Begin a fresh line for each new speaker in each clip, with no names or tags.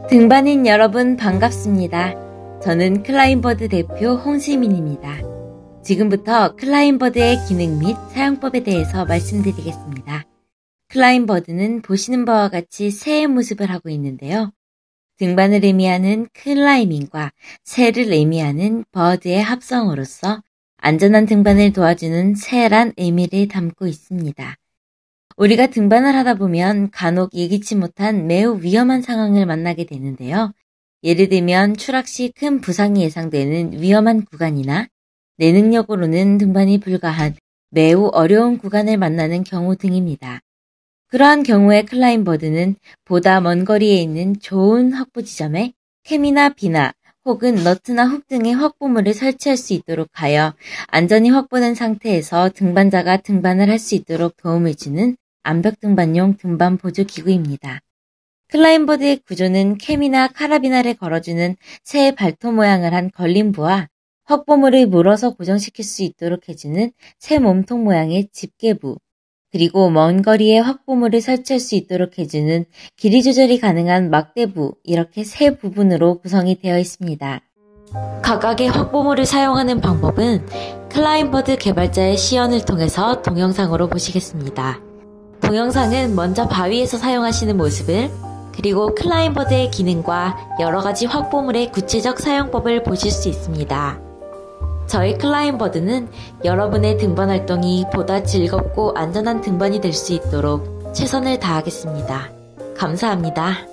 등반인 여러분 반갑습니다. 저는 클라임버드 대표 홍시민입니다. 지금부터 클라임버드의 기능 및 사용법에 대해서 말씀드리겠습니다. 클라임버드는 보시는 바와 같이 새의 모습을 하고 있는데요. 등반을 의미하는 클라이밍과 새를 의미하는 버드의 합성어로서 안전한 등반을 도와주는 새란 의미를 담고 있습니다. 우리가 등반을 하다 보면 간혹 예기치 못한 매우 위험한 상황을 만나게 되는데요. 예를 들면 추락 시 큰 부상이 예상되는 위험한 구간이나 내 능력으로는 등반이 불가한 매우 어려운 구간을 만나는 경우 등입니다. 그러한 경우에 클라임버드는 보다 먼 거리에 있는 좋은 확보 지점에 캠이나 비나 혹은 너트나 훅 등의 확보물을 설치할 수 있도록 하여 안전이 확보된 상태에서 등반자가 등반을 할 수 있도록 도움을 주는 암벽 등반용 등반 보조 기구입니다. 클라임버드의 구조는 캠이나 카라비나를 걸어주는 새의 발톱 모양을 한 걸림부와 확보물을 물어서 고정시킬 수 있도록 해주는 새 몸통 모양의 집게부, 그리고 먼 거리에 확보물을 설치할 수 있도록 해주는 길이 조절이 가능한 막대부, 이렇게 세 부분으로 구성이 되어 있습니다. 각각의 확보물을 사용하는 방법은 클라임버드 개발자의 시연을 통해서 동영상으로 보시겠습니다. 동영상은 먼저 바위에서 사용하시는 모습을, 그리고 클라임버드의 기능과 여러가지 확보물의 구체적 사용법을 보실 수 있습니다. 저희 클라임버드는 여러분의 등반 활동이 보다 즐겁고 안전한 등반이 될 수 있도록 최선을 다하겠습니다. 감사합니다.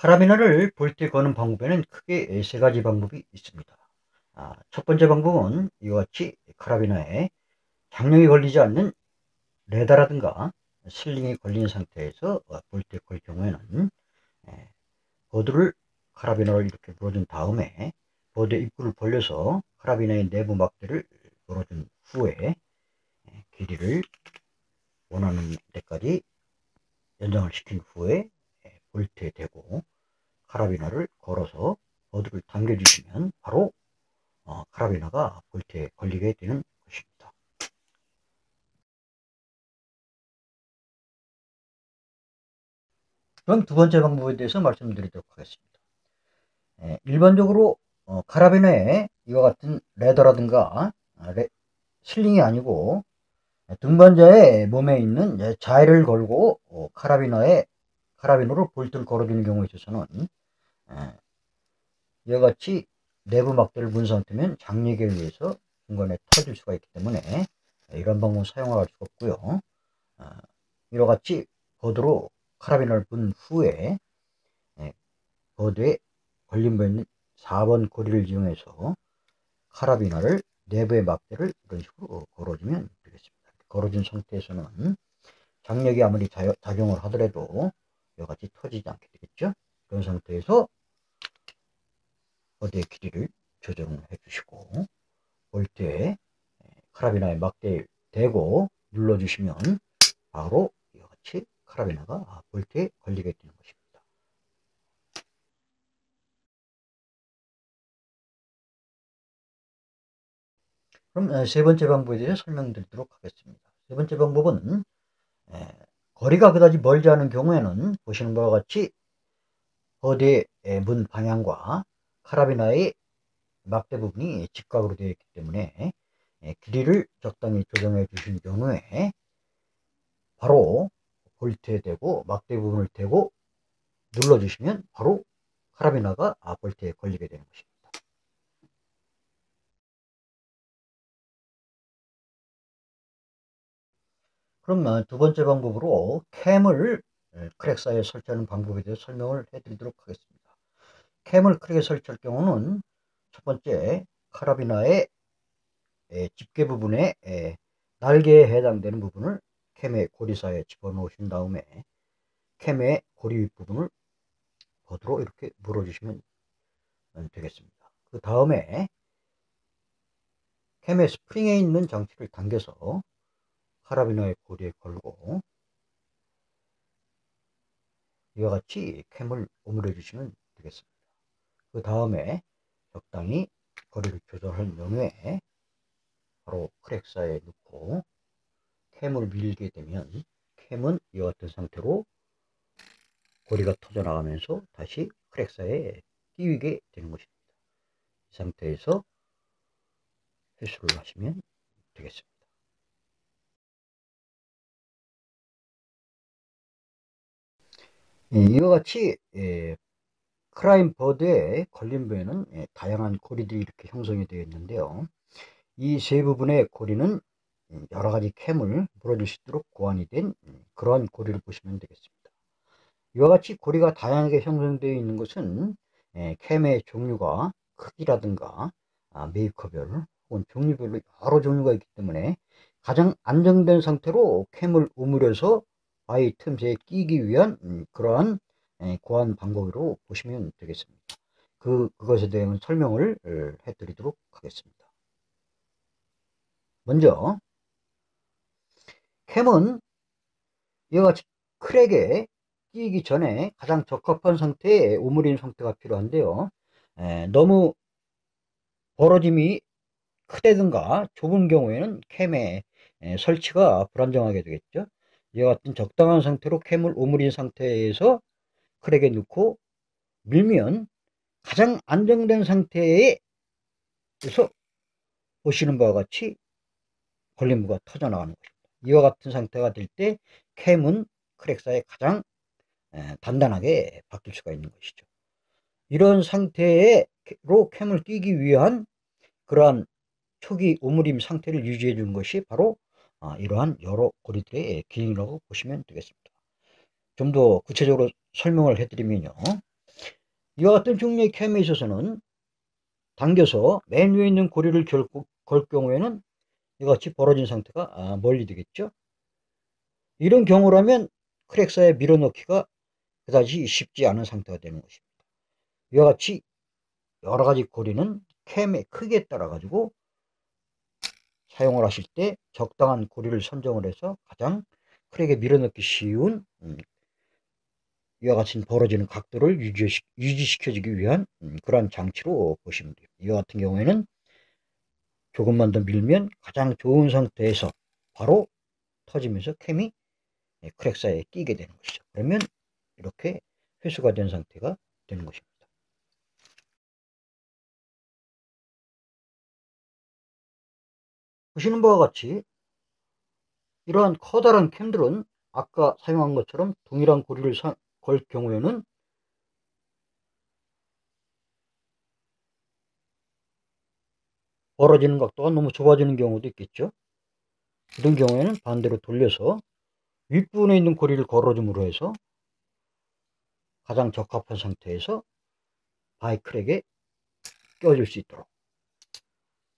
카라비너를 볼트에 거는 방법에는 크게 세 가지 방법이 있습니다. 첫 번째 방법은 이와 같이 카라비너에 장력이 걸리지 않는 레다라든가 슬링이 걸린 상태에서 볼트에 걸 경우에는 버드를 카라비너를 이렇게 물어준 다음에 버드의 입구를 벌려서 카라비너의 내부 막대를 물어준 후에 길이를 원하는 데까지 연장을 시킨 후에 볼트에 대고 카라비너를 걸어서 버드를 당겨주시면 바로 카라비너가 볼트에 걸리게 되는 것입니다. 그럼 두 번째 방법에 대해서 말씀드리도록 하겠습니다. 일반적으로 카라비너에 이와 같은 레더라든가 슬링이 아니고 등반자의 몸에 있는 자일을 걸고 카라비너로 볼트를 걸어주는 경우에 있어서는 이와 같이 내부 막대를 문 상태면 장력에 의해서 중간에 터질 수가 있기 때문에 이런 방법을 사용할 수가 없고요. 이와 같이 버드로 카라비너를 분 후에 버드에 걸림부에 있는 4번 고리를 이용해서 카라비너를 내부의 막대를 이런 식으로 걸어주면 되겠습니다. 걸어준 상태에서는 장력이 아무리 작용을 하더라도 이와 같이 터지지 않게 되겠죠. 그런 상태에서 버드의 길이를 조정해 주시고 볼트에 카라비너의 막대를 대고 눌러주시면 바로 이와 같이 카라비너가 볼트에 걸리게 되는 것입니다. 그럼 세 번째 방법에 대해서 설명드리도록 하겠습니다. 세 번째 방법은 거리가 그다지 멀지 않은 경우에는 보시는 바와 같이 버드의 문 방향과 카라비너의 막대 부분이 직각으로 되어 있기 때문에 길이를 적당히 조정해 주신 경우에 바로 볼트에 대고 막대 부분을 대고 눌러주시면 바로 카라비너가 볼트에 걸리게 되는 것입니다. 그럼 두 번째 방법으로 캠을 크랙 사이에 설치하는 방법에 대해서 설명을 해드리도록 하겠습니다. 캠을 크랙에 설치할 경우는 첫 번째 카라비너의 집게 부분에 날개에 해당되는 부분을 캠의 고리 사이에 집어넣으신 다음에 캠의 고리 윗부분을 버드로 이렇게 물어주시면 되겠습니다. 그 다음에 캠의 스프링에 있는 장치를 당겨서 카라비너의 고리에 걸고 이와 같이 캠을 오므려 주시면 되겠습니다. 그 다음에 적당히 거리를 조절한 경우에 바로 크랙 사이에 넣고 캠을 밀게 되면 캠은 이와 같은 상태로 고리가 터져 나가면서 다시 크랙 사이에 끼우게 되는 것입니다. 이 상태에서 회수를 하시면 되겠습니다. 이와 같이 클라임버드의 걸림부에는 다양한 고리들이 이렇게 형성이 되어 있는데요. 이 세 부분의 고리는 여러 가지 캠을 물어줄 수 있도록 고안이 된 그러한 고리를 보시면 되겠습니다. 이와 같이 고리가 다양하게 형성되어 있는 것은 캠의 종류가 크기라든가 메이커별 혹은 종류별로 여러 종류가 있기 때문에 가장 안정된 상태로 캠을 오므려서 바위 틈새에 끼기 위한 그러한 고안 방법으로 보시면 되겠습니다. 그것에 대한 설명을 해드리도록 하겠습니다. 먼저 캠은 이와 같이 크랙에 끼기 전에 가장 적합한 상태의 오므린 상태가 필요한데요. 너무 벌어짐이 크다든가 좁은 경우에는 캠의 설치가 불안정하게 되겠죠. 이와 같은 적당한 상태로 캠을 오므린 상태에서 크랙에 넣고 밀면 가장 안정된 상태에서 보시는 바와 같이 걸림부가 터져 나가는 것입니다. 이와 같은 상태가 될 때 캠은 크랙 사이에 가장 단단하게 바뀔 수가 있는 것이죠. 이런 상태로 캠을 끼기 위한 그러한 초기 오므림 상태를 유지해 주는 것이 바로 이러한 여러 고리들의 기능이라고 보시면 되겠습니다. 좀 더 구체적으로 설명을 해드리면요. 이와 같은 종류의 캠에 있어서는 당겨서 맨 위에 있는 고리를 걸 경우에는 이와 같이 벌어진 상태가 멀리 되겠죠. 이런 경우라면 크랙사에 밀어넣기가 그다지 쉽지 않은 상태가 되는 것입니다. 이와 같이 여러 가지 고리는 캠의 크기에 따라 가지고 사용을 하실 때 적당한 고리를 선정을 해서 가장 크랙에 밀어넣기 쉬운 이와 같이 벌어지는 각도를 유지시켜주기 위한 그러한 장치로 보시면 돼요. 이와 같은 경우에는 조금만 더 밀면 가장 좋은 상태에서 바로 터지면서 캠이 크랙 사이에 끼게 되는 것이죠. 그러면 이렇게 회수가 된 상태가 되는 것입니다. 보시는 바와 같이 이러한 커다란 캠들은 아까 사용한 것처럼 동일한 고리를 걸 경우에는 벌어지는 각도가 너무 좁아지는 경우도 있겠죠. 이런 경우에는 반대로 돌려서 윗부분에 있는 고리를 걸어줌으로 해서 가장 적합한 상태에서 바이크랙에 껴줄 수 있도록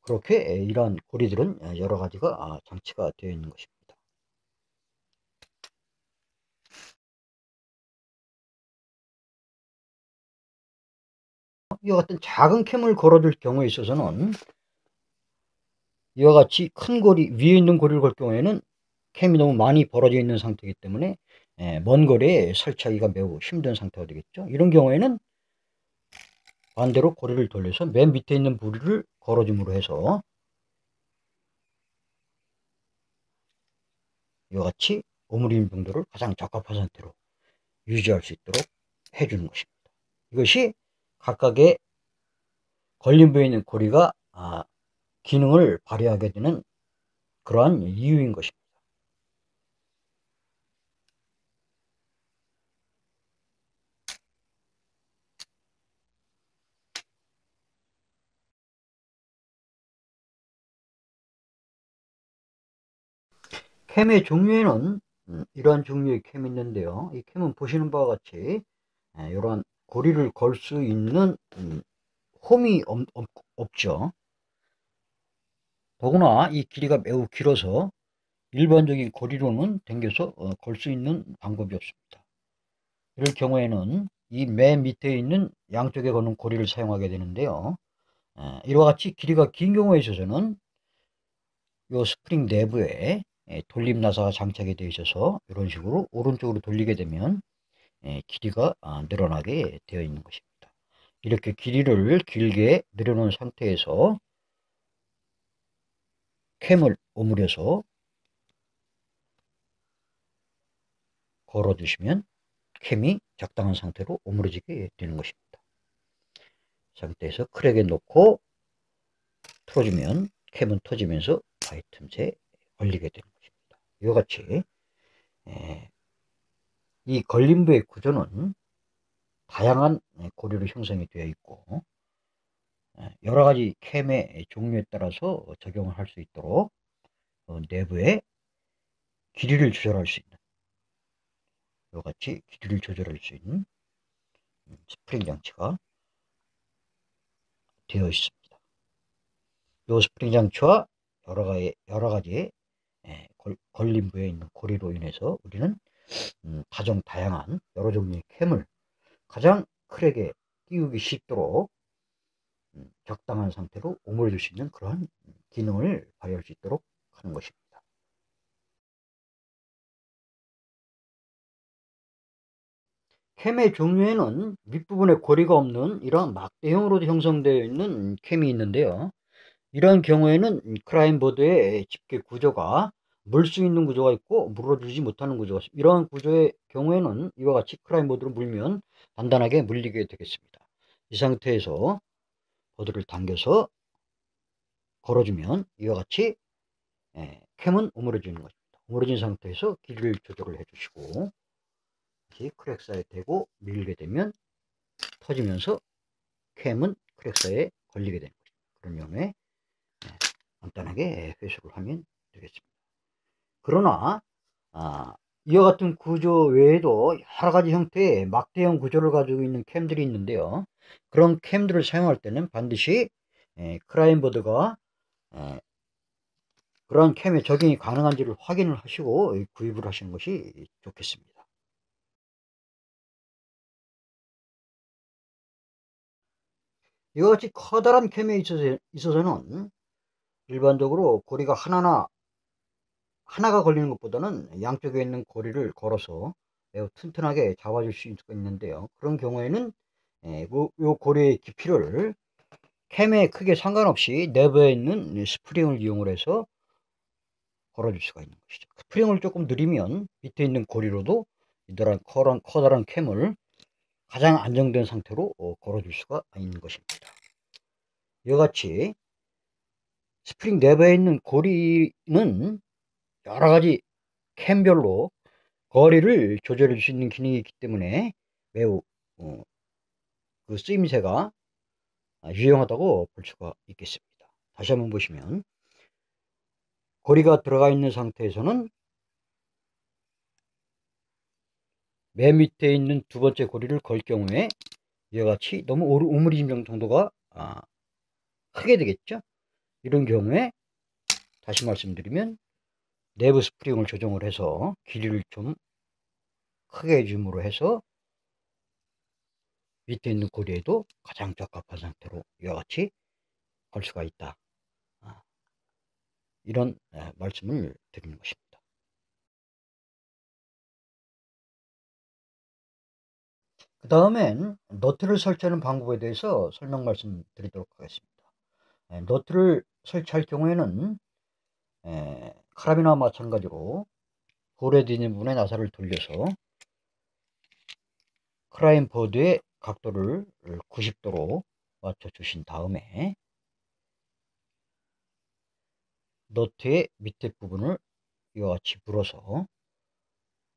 그렇게 이러한 고리들은 여러 가지가 장치가 되어 있는 것입니다. 이와 같은 작은 캠을 걸어줄 경우에 있어서는 이와 같이 큰 고리 위에 있는 고리를 걸 경우에는 캠이 너무 많이 벌어져 있는 상태이기 때문에 먼 거리에 설치하기가 매우 힘든 상태가 되겠죠. 이런 경우에는 반대로 고리를 돌려서 맨 밑에 있는 부리를 걸어줌으로 해서 이와 같이 오므리는 정도를 가장 적합한 상태로 유지할 수 있도록 해주는 것입니다. 이것이 각각의 걸린 부에 있는 고리가 기능을 발휘하게 되는 그러한 이유인 것입니다. 캠의 종류에는 이러한 종류의 캠이 있는데요. 이 캠은 보시는 바와 같이 이러한 고리를 걸 수 있는 홈이 없죠. 더구나 이 길이가 매우 길어서 일반적인 고리로는 당겨서 걸 수 있는 방법이 없습니다. 이럴 경우에는 이 맨 밑에 있는 양쪽에 거는 고리를 사용하게 되는데요. 이와 같이 길이가 긴 경우에 있어서는 이 스프링 내부에 돌림 나사가 장착이 되어 있어서 이런 식으로 오른쪽으로 돌리게 되면 길이가 늘어나게 되어 있는 것입니다. 이렇게 길이를 길게 늘여놓은 상태에서 캠을 오므려서 걸어주시면 캠이 적당한 상태로 오므려지게 되는 것입니다. 상태에서 크랙에 놓고 틀어주면 캠은 터지면서 바위 틈새에 걸리게 되는 것입니다. 이와 같이 이 걸림부의 구조는 다양한 고리로 형성이 되어 있고 여러 가지 캠의 종류에 따라서 적용을 할 수 있도록 내부에 길이를 조절할 수 있는 이와 같이 길이를 조절할 수 있는 스프링 장치가 되어 있습니다. 이 스프링 장치와 여러 가지의 걸림부에 있는 고리로 인해서 우리는 다양한 여러 종류의 캠을 가장 크랙에 끼우기 쉽도록 적당한 상태로 오므려 줄 수 있는 그러한 기능을 발휘할 수 있도록 하는 것입니다. 캠의 종류에는 윗부분에 고리가 없는 이런 막대형으로 형성되어 있는 캠이 있는데요. 이런 경우에는 클라임보드의 집게 구조가 물 수 있는 구조가 있고 물어주지 못하는 구조가 있습니다. 이러한 구조의 경우에는 이와 같이 클라임보드를 물면 단단하게 물리게 되겠습니다. 이 상태에서 보드를 당겨서 걸어주면 이와 같이 캠은 오므려지는 것입니다. 오므려진 상태에서 길이를 조절을 해주시고 다시 크랙 사이에 대고 밀게 되면 터지면서 캠은 크랙 사이에 걸리게 되는 것입니다. 그런 경우에 간단하게 회수를 하면 되겠습니다. 그러나 이와 같은 구조 외에도 여러가지 형태의 막대형 구조를 가지고 있는 캠들이 있는데요. 그런 캠들을 사용할 때는 반드시 클라이언보드가 그러한 캠에 적용이 가능한지를 확인을 하시고 구입을 하시는 것이 좋겠습니다. 이와 같이 커다란 캠에 있어서는 일반적으로 고리가 하나가 걸리는 것보다는 양쪽에 있는 고리를 걸어서 매우 튼튼하게 잡아줄 수 있는데요. 그런 경우에는 이 고리의 깊이를 캠에 크게 상관없이 내부에 있는 스프링을 이용을 해서 걸어줄 수가 있는 것이죠. 스프링을 조금 느리면 밑에 있는 고리로도 이러한 커다란 캠을 가장 안정된 상태로 걸어줄 수가 있는 것입니다. 이와 같이 스프링 내부에 있는 고리는 여러가지 캠별로 거리를 조절해 줄 수 있는 기능이 있기 때문에 매우 그 쓰임새가 유용하다고 볼 수가 있겠습니다. 다시 한번 보시면 고리가 들어가 있는 상태에서는 맨 밑에 있는 두 번째 고리를 걸 경우에 이와 같이 너무 우물림 정도가 크게 되겠죠. 이런 경우에 다시 말씀드리면 내부 스프링을 조정을 해서 길이를 좀 크게 해줌으로 해서 밑에 있는 고리에도 가장 적합한 상태로 이와 같이 걸 수가 있다. 이런 말씀을 드리는 것입니다. 그 다음엔 너트를 설치하는 방법에 대해서 설명 말씀드리도록 하겠습니다. 너트를 설치할 경우에는 카라비나와 마찬가지로 볼에 있는 부분에 나사를 돌려서 클라이언보드의 각도를 90도로 맞춰 주신 다음에 너트의 밑에 부분을 이와 같이 불어서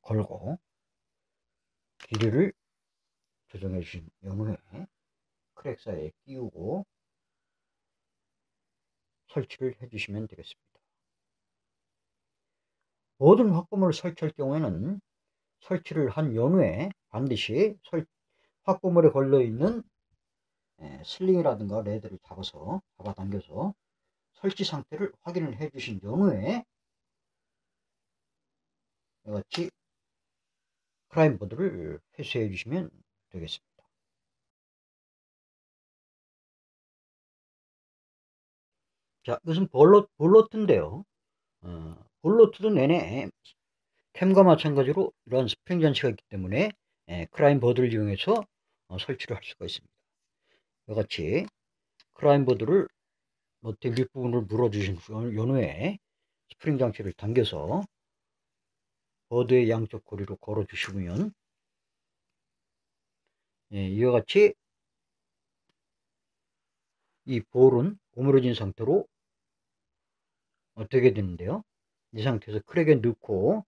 걸고 길이를 조정해 주신 후에 크랙 사이에 끼우고 설치를 해 주시면 되겠습니다. 모든 확보물을 설치할 경우에는 설치를 한 연후에 반드시 확보물에 걸려있는 슬링이라든가 레드를 잡아당겨서 설치 상태를 확인을 해 주신 연후에 이같이 클라이언보드를 회수해 주시면 되겠습니다. 자, 이것은 볼로트인데요. 볼로트도 내내 캠과 마찬가지로 이러한 스프링 장치가 있기 때문에 클라이언보드를 이용해서 설치를 할 수가 있습니다. 이같이 클라이언보드를 너트 윗부분을 물어주신 연후에 스프링 장치를 당겨서 보드의 양쪽 고리로 걸어 주시면 이와 같이 이 볼은 오므려진 상태로 되게 되는데요. 이 상태에서 크랙에 넣고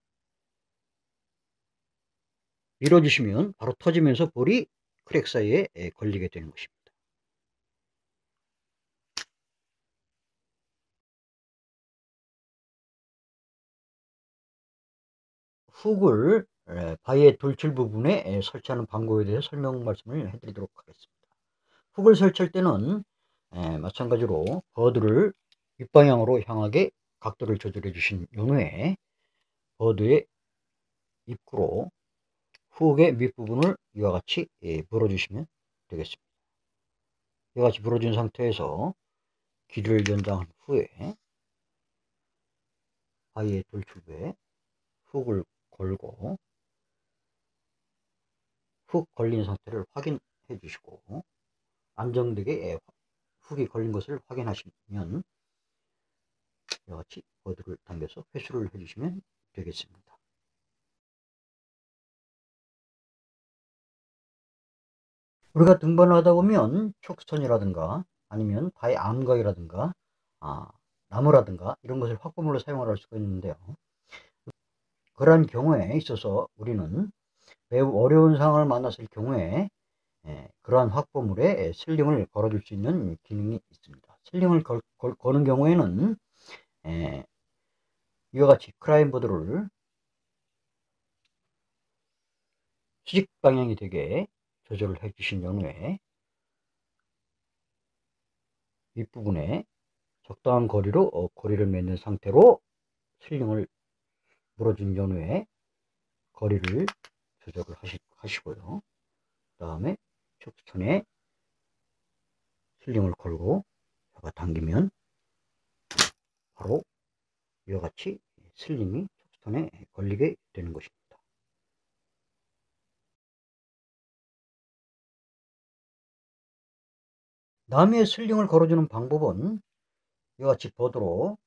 밀어주시면 바로 터지면서 볼이 크랙 사이에 걸리게 되는 것입니다. 훅을 바위의 돌출 부분에 설치하는 방법에 대해서 설명 말씀을 해드리도록 하겠습니다. 훅을 설치할 때는 마찬가지로 버드를 윗방향으로 향하게 각도를 조절해 주신 후에 버드의 입구로 훅의 밑부분을 이와 같이 물어주시면 되겠습니다. 이와 같이 물어준 상태에서 길이를 연장한 후에 바위의 돌출부에 훅을 걸고 훅 걸린 상태를 확인해 주시고 안정되게 훅이 걸린 것을 확인하시면 이와 같이 버드를 당겨서 회수를 해주시면 되겠습니다. 우리가 등반을 하다 보면 촉선이라든가 아니면 바위 암각이라든가 나무라든가 이런 것을 확보물로 사용을 할 수가 있는데요. 그러한 경우에 있어서 우리는 매우 어려운 상황을 만났을 경우에 그러한 확보물에 슬링을 걸어줄 수 있는 기능이 있습니다. 슬링을 거는 경우에는 이와 같이 클라이언보드를 수직 방향이 되게 조절을 해 주신 경우에 윗부분에 적당한 거리로 고리를 맺는 상태로 슬링을 물어준 경우에 거리를 조절을 하시고요. 그 다음에 촉수선에 슬링을 걸고 잡아 당기면 바로 이와 같이 슬링이 촉수선에 걸리게 되는 것입니다. 나무에 슬링을 걸어주는 방법은 이와 같이 버드로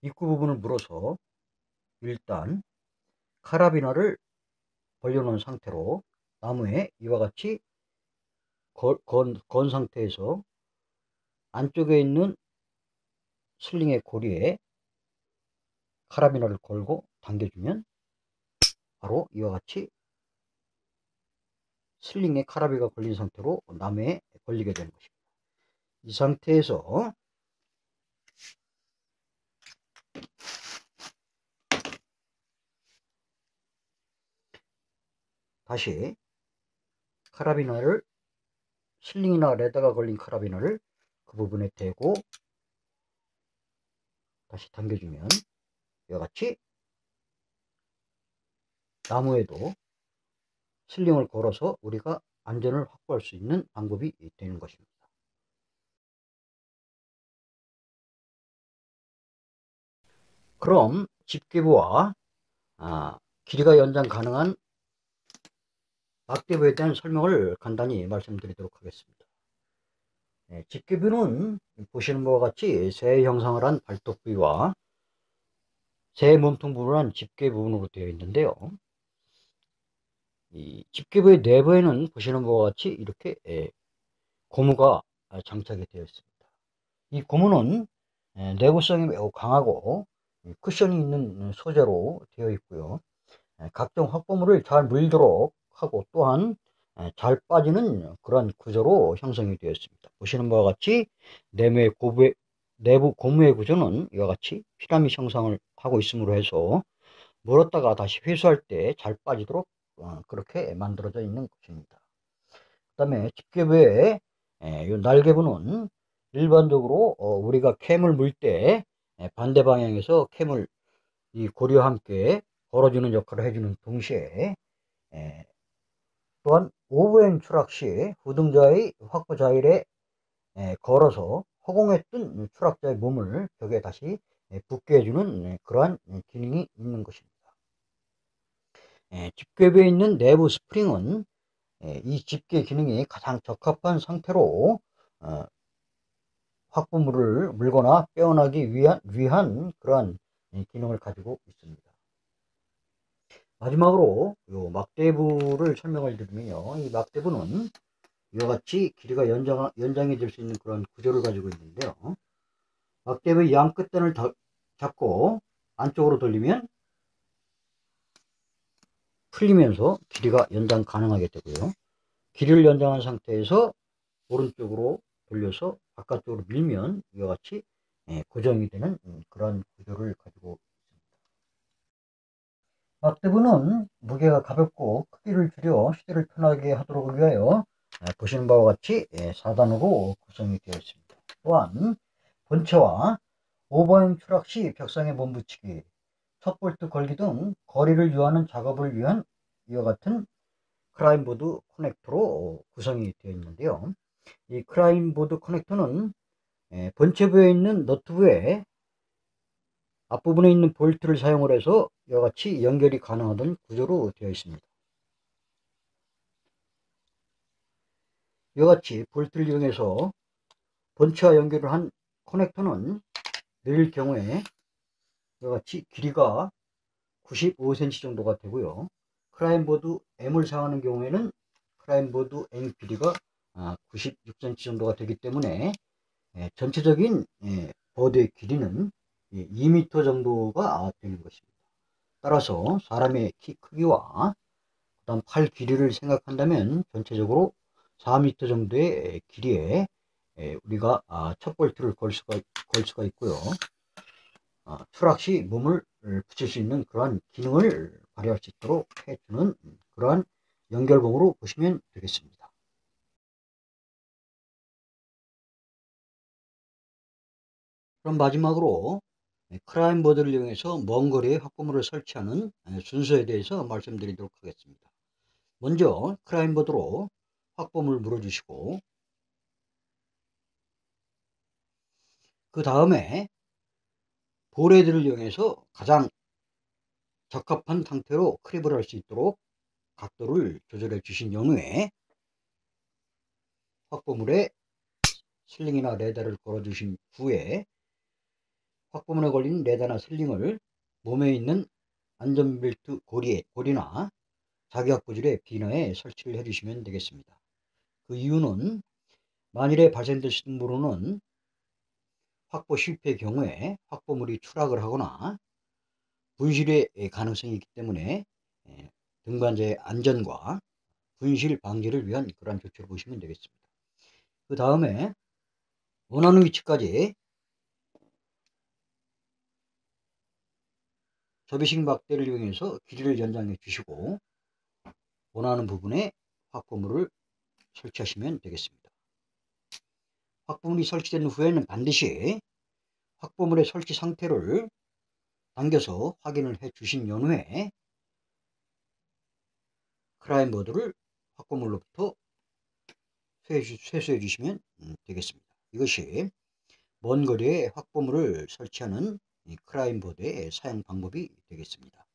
입구 부분을 물어서 일단 카라비나를 벌려놓은 상태로 나무에 이와 같이 건 상태에서 안쪽에 있는 슬링의 고리에 카라비나를 걸고 당겨주면 바로 이와 같이 슬링에 카라비가 걸린 상태로 나무에 걸리게 되는 것입니다. 이 상태에서 다시 카라비나를 슬링이나 레더가 걸린 카라비나를 그 부분에 대고 다시 당겨주면 이와 같이 나무에도 슬링을 걸어서 우리가 안전을 확보할 수 있는 방법이 되는 것입니다. 그럼 집게부와 길이가 연장 가능한 막대부에 대한 설명을 간단히 말씀드리도록 하겠습니다. 집게부는 보시는 바와 같이 새 형상을 한 발톱 부위와 새 몸통 부분을 한 집게 부분으로 되어 있는데요. 이 집게부의 내부에는 보시는 바와 같이 이렇게 고무가 장착이 되어 있습니다. 이 고무는 내구성이 매우 강하고 쿠션이 있는 소재로 되어 있고요. 각종 확보물을 잘 물도록 하고 또한 잘 빠지는 그런 구조로 형성이 되어 있습니다. 보시는 바와 같이 내부 고무의 구조는 이와 같이 피라미드 형상을 하고 있으므로 해서 물었다가 다시 회수할 때 잘 빠지도록 그렇게 만들어져 있는 것입니다. 그 다음에 집게부의 이 날개부는 일반적으로 우리가 캠을 물 때 반대 방향에서 캠을 이 고리와 함께 걸어주는 역할을 해주는 동시에 또한 오브행 추락 시 후등자의 확보 자일에 걸어서 허공에 뜬 추락자의 몸을 벽에 다시 붙게 해주는 그러한 기능이 있는 것입니다. 집게부에 있는 내부 스프링은 이 집게 기능이 가장 적합한 상태로 확보물을 물거나 빼어나기 위한 그러한 기능을 가지고 있습니다. 마지막으로 요 막대부를 설명을 드리면요. 이 막대부는 이와 같이 길이가 연장이 될 수 있는 그런 구조를 가지고 있는데요. 막대부의 양 끝단을 잡고 안쪽으로 돌리면 풀리면서 길이가 연장 가능하게 되고요. 길이를 연장한 상태에서 오른쪽으로 돌려서 바깥쪽으로 밀면 이와 같이 고정이 되는 그런 구조를 가지고 있습니다. 막대부는 무게가 가볍고 크기를 줄여 휴대를 편하게 하도록 위하여 보시는 바와 같이 4단으로 구성이 되어 있습니다. 또한 본체와 오버행 추락 시 벽상에 몸붙이기, 첫 볼트 걸기 등 거리를 유하는 작업을 위한 이와 같은 클라인보드 커넥터로 구성이 되어 있는데요. 이 클라인보드 커넥터는 본체부에 있는 너트부에 앞부분에 있는 볼트를 사용을 해서 이와 같이 연결이 가능하던 구조로 되어 있습니다. 이와 같이 볼트를 이용해서 본체와 연결을 한 커넥터는 늘 경우에 이와 같이 길이가 95cm 정도가 되고요. 클라인보드 M을 사용하는 경우에는 클라인보드 M 길이가 96cm 정도가 되기 때문에 전체적인 보드의 길이는 2m 정도가 되는 것입니다. 따라서 사람의 키 크기와 그다음 팔 길이를 생각한다면 전체적으로 4m 정도의 길이에 우리가 첫 볼트를 걸 수가 있고요. 추락 시 몸을 붙일 수 있는 그러한 기능을 발휘할 수 있도록 해주는 그러한 연결봉으로 보시면 되겠습니다. 그럼 마지막으로 클라이언보드를 이용해서 먼 거리에 확보물을 설치하는 순서에 대해서 말씀드리도록 하겠습니다. 먼저 클라이언보드로 확보물을 물어주시고, 그 다음에 볼헤드를 이용해서 가장 적합한 상태로 크립을 할 수 있도록 각도를 조절해 주신 연후에 확보물에 슬링이나 레더를 걸어 주신 후에 확보물에 걸린 레더나 슬링을 몸에 있는 안전벨트 고리나 자기확보줄의 비너에 설치를 해 주시면 되겠습니다. 그 이유는 만일에 발생될 수 있는 무로는 확보 실패의 경우에 확보물이 추락을 하거나 분실의 가능성이 있기 때문에 등반자의 안전과 분실 방지를 위한 그러한 조치를 보시면 되겠습니다. 그 다음에 원하는 위치까지 접이식 막대를 이용해서 길이를 연장해 주시고 원하는 부분에 확보물을 설치하시면 되겠습니다. 확보물이 설치된 후에는 반드시 확보물의 설치 상태를 당겨서 확인을 해 주신 연후에 클라이언보드를 확보물로부터 회수해 주시면 되겠습니다. 이것이 먼 거리에 확보물을 설치하는 클라이언보드의 사용 방법이 되겠습니다.